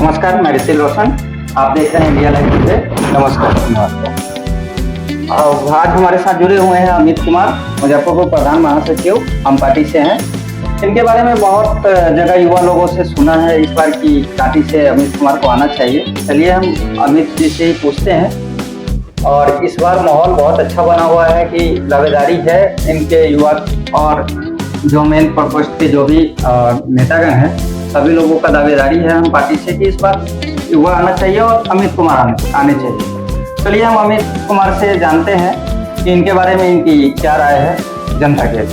नमस्कार, मैं ऋषि रोशन। आप देख रहे हैं इंडिया लाइव टुडे। नमस्कार। और आज हमारे साथ जुड़े हुए हैं अमित कुमार, मुजफ्फरपुर प्रधान महासचिव, हम पार्टी से हैं। इनके बारे में बहुत जगह युवा लोगों से सुना है इस बार की कांटी से अमित कुमार को आना चाहिए। चलिए हम अमित जी से ही पूछते हैं। और इस बार माहौल बहुत अच्छा बना हुआ है कि दावेदारी है इनके युवा और जो मेन प्रकोष्ठ के जो भी नेतागण हैं सभी लोगों का दावेदारी है हम पार्टी से कि इस बार युवा आना चाहिए और अमित कुमार आने चाहिए। चलिए हम अमित कुमार से जानते हैं कि इनके बारे में इनकी क्या राय है जनता के लिए।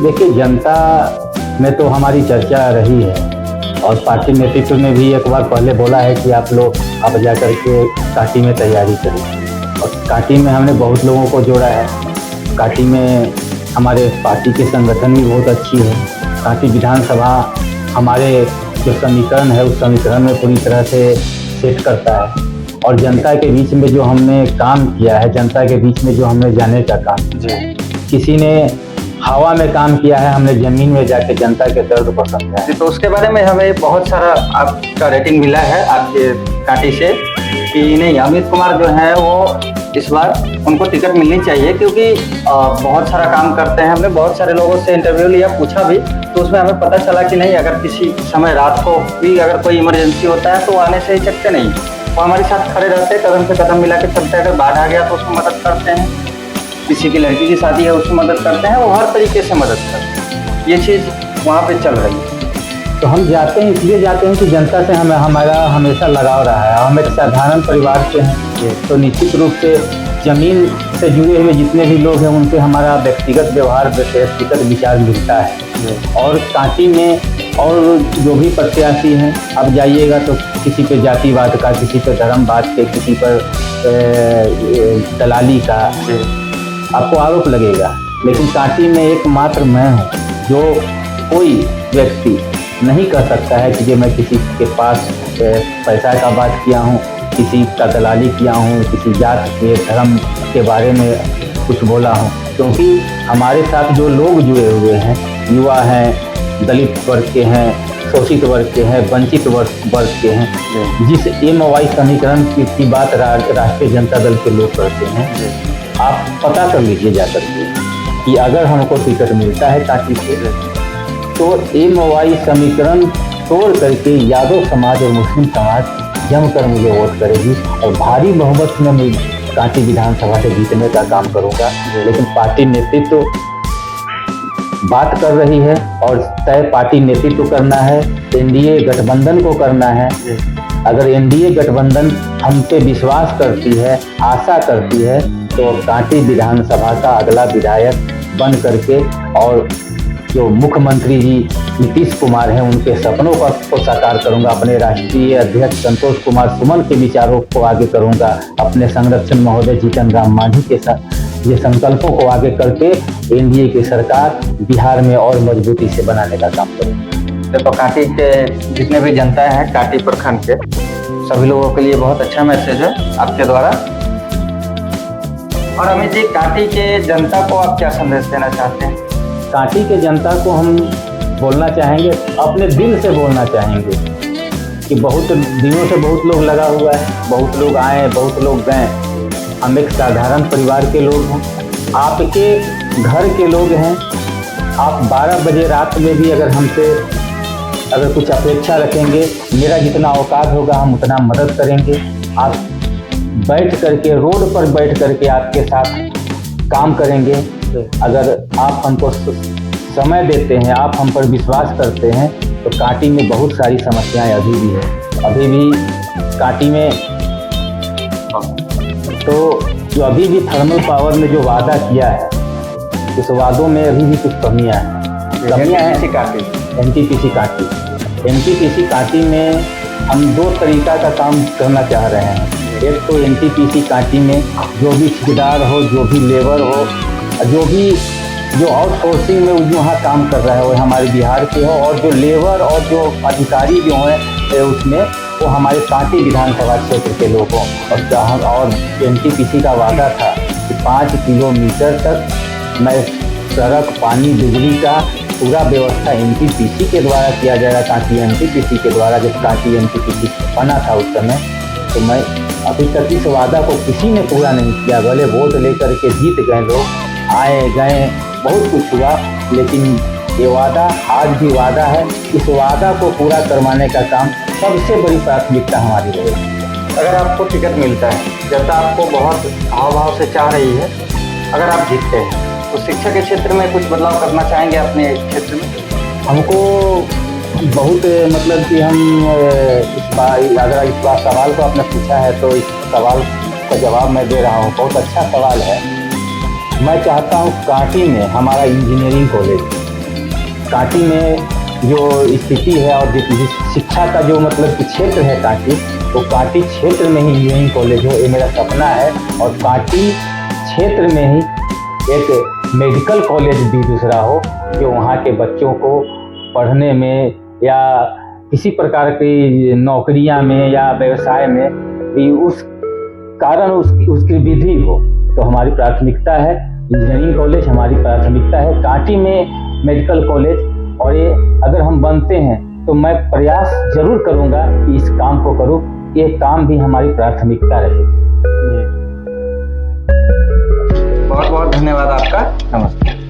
देखिए, जनता में तो हमारी चर्चा रही है और पार्टी नेतृत्व ने भी एक बार पहले बोला है कि आप लोग अब जा करके कांटी में तैयारी करें। और कांटी में हमने बहुत लोगों को जोड़ा है। कांटी में हमारे पार्टी के संगठन भी बहुत अच्छी है। कांटी विधानसभा हमारे जो समीकरण है उस समीकरण में पूरी तरह से सेट करता है। और जनता के बीच में जो हमने काम किया है, जनता के बीच में जो हमने जाने का काम किया है, किसी ने हवा में काम किया है, हमने जमीन में जाके जनता के दर्द को समझा है। तो उसके बारे में हमें बहुत सारा आपका रेटिंग मिला है आपके कांटी से कि नहीं अमित कुमार जो है वो इस बार उनको टिकट मिलनी चाहिए, क्योंकि बहुत सारा काम करते हैं। हमने बहुत सारे लोगों से इंटरव्यू लिया, पूछा भी, तो उसमें हमें पता चला कि नहीं अगर किसी समय रात को भी अगर कोई इमरजेंसी होता है तो वो आने से ही चकते नहीं, वो हमारे साथ खड़े रहते हैं, कदम से कदम मिला के चलते हैं। अगर बाढ़ आ गया तो उसमें मदद करते हैं, किसी की लड़की की शादी है उसमें मदद करते हैं, वो हर तरीके से मदद करते हैं। ये चीज़ वहाँ पे चल रही है। तो हम जाते हैं, इसलिए जाते हैं कि जनता से हमारा हमेशा लगाव रहा है। हम एक साधारण परिवार से हैं, तो निश्चित रूप से ज़मीन से जुड़े हुए जितने भी लोग हैं उनसे हमारा व्यक्तिगत व्यवहार, व्यक्तिगत विचार मिलता है। और कांटी में और जो भी प्रत्याशी हैं, अब जाइएगा तो किसी पे जातिवाद का, किसी पे धर्मवाद के, किसी पर दलाली का आपको आरोप लगेगा। लेकिन कांटी में एकमात्र मैं हूँ जो कोई व्यक्ति नहीं कर सकता है कि मैं किसी के पास पैसा का बात किया हूँ, किसी का दलाली किया हूँ, किसी जात के धर्म के बारे में कुछ बोला हूँ। क्योंकि हमारे साथ जो लोग जुड़े हुए हैं, युवा हैं, दलित वर्ग के हैं, शोषित वर्ग के हैं, वंचित वर्ग के हैं, जिस MY समीकरण की बात राष्ट्रीय जनता दल के लोग करते हैं, आप पता कर लीजिए जा सकते हैं कि अगर हमको टिकट मिलता है कांटी से तो MY समीकरण तोड़ करके यादव समाज और मुस्लिम समाज जमकर मुझे वोट करेगी और भारी बहुमत में मैं कांटी विधानसभा से जीतने का काम करूंगा। लेकिन पार्टी नेतृत्व बात कर रही है और तय पार्टी नेतृत्व करना है, NDA गठबंधन को करना है। अगर NDA गठबंधन हम पे विश्वास करती है, आशा करती है, तो कांटी विधानसभा का अगला विधायक बन करके और जो मुख्यमंत्री जी नीतीश कुमार हैं उनके सपनों को साकार करूंगा। अपने राष्ट्रीय अध्यक्ष संतोष कुमार सुमन के विचारों को आगे करूंगा। अपने संरक्षण महोदय जीतन राम मांझी के साथ ये संकल्पों को आगे करके NDA की सरकार बिहार में और मजबूती से बनाने का काम करूंगा। तो कांटी के जितने भी जनता है कांटी प्रखंड के सभी लोगों के लिए बहुत अच्छा मैसेज है आपके द्वारा। और अमित जी, कांटी के जनता को आप क्या संदेश देना चाहते हैं? कांटी के जनता को हम बोलना चाहेंगे, अपने दिल से बोलना चाहेंगे कि बहुत दिनों से बहुत लोग लगा हुआ है, बहुत लोग आए, बहुत लोग गए। हम एक साधारण परिवार के लोग हैं, आपके घर के लोग हैं। आप 12 बजे रात में भी अगर हमसे अगर कुछ अपेक्षा रखेंगे, मेरा जितना औकात होगा हम उतना मदद करेंगे। आप बैठ करके, रोड पर बैठ करके आपके साथ काम करेंगे। अगर आप हमको समय देते हैं, आप हम पर विश्वास करते हैं, तो कांटी में बहुत सारी समस्याएं अभी भी है। अभी भी कांटी में तो जो अभी भी थर्मल पावर में जो वादा किया है, उस वादों में अभी भी कुछ कमियां हैं। NTPC कांटी में हम 2 तरीका का काम करना चाह रहे हैं। एक तो NTPC कांटी में जो भी ठेकेदार हो, जो भी लेबर हो, जो आउटसोर्सिंग में वहाँ काम कर रहा है वो हमारे बिहार के हो, और जो लेबर और जो अधिकारी जो हैं उसमें वो हमारे कांटी विधानसभा क्षेत्र के लोग हों। और NTPC का वादा था कि 5 किलोमीटर तक मैं सड़क, पानी, बिजली का पूरा व्यवस्था एनटीपीसी के द्वारा किया जाएगा, ताकि एनटीपीसी के द्वारा जब कांटी एनटीपीसी बना था उस समय, तो मैं अभी तक इस वादा को किसी ने पूरा नहीं किया। भले वोट लेकर के जीत गए लोग, आए गए, बहुत कुछ हुआ, लेकिन ये वादा आज भी वादा है। इस वादा को पूरा करवाने का काम सबसे बड़ी प्राथमिकता हमारी रहेगी। अगर आपको टिकट मिलता है, जनता आपको बहुत हाव भाव से चाह रही है, अगर आप जीतते हैं तो शिक्षा के क्षेत्र में कुछ बदलाव करना चाहेंगे अपने क्षेत्र में? हमको बहुत मतलब कि हम अगर इस बार सवाल को आपने पूछा है तो इस सवाल का जवाब मैं दे रहा हूँ। बहुत अच्छा सवाल है। मैं चाहता हूँ कांटी में हमारा इंजीनियरिंग कॉलेज, कांटी में जो स्थिति है और जिस शिक्षा का जो मतलब कि क्षेत्र है कांटी, तो कांटी क्षेत्र में ही इंजीनियरिंग कॉलेज हो, ये मेरा सपना है। और कांटी क्षेत्र में ही एक मेडिकल कॉलेज भी दूसरा हो, जो वहाँ के बच्चों को पढ़ने में या किसी प्रकार की नौकरियां में या व्यवसाय में भी उस कारण उसकी वृद्धि हो। तो हमारी प्राथमिकता है इंजीनियरिंग कॉलेज, हमारी प्राथमिकता है कांटी में मेडिकल कॉलेज। और ये अगर हम बनते हैं तो मैं प्रयास जरूर करूंगा कि इस काम को करूं, ये काम भी हमारी प्राथमिकता रहेगी। बहुत बहुत धन्यवाद आपका। नमस्ते।